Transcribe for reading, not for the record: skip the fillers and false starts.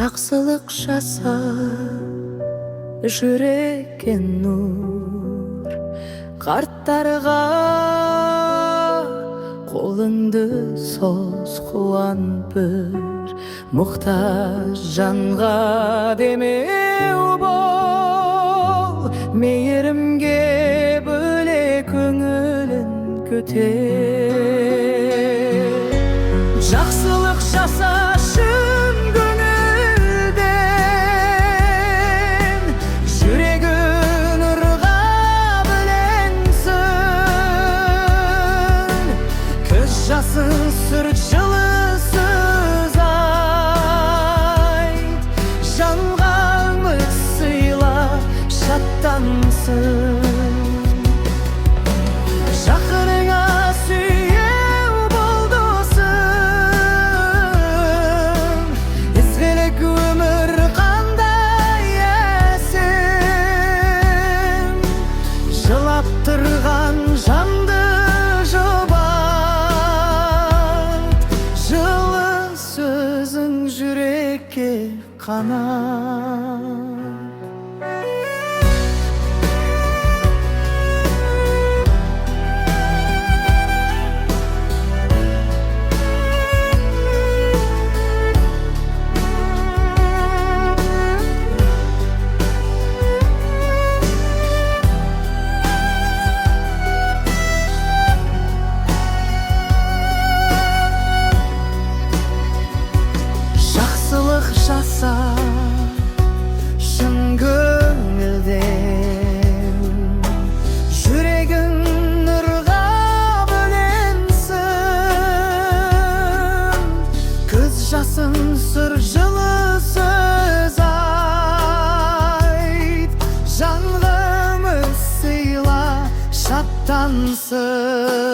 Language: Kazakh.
Жақсылық жаса, жүрекке нұр. Қарттарға қолыңды соз, қуан бір. Мұқтаж жанға демеу бол, мейірімге бөле көңілін көтер. Жақсылық жаса шын көңілден, жүрегі нұрға бөленсін. Көз жасын сүрт, жылы сөз айт, жанға үміт сыйла, шаттансын. Жақыныңа сүйеу бол досым, ізгілік өмір қандай әсем. Жылап тұрған жанды жұбат, жылы сөзің жүрекке қанат. Жақсылық жаса шын көңілден, жүрегің нұрға бөленсін. Көз жасын сүр, жылы сөз айт, жанға үміт сыйла, шаттансын.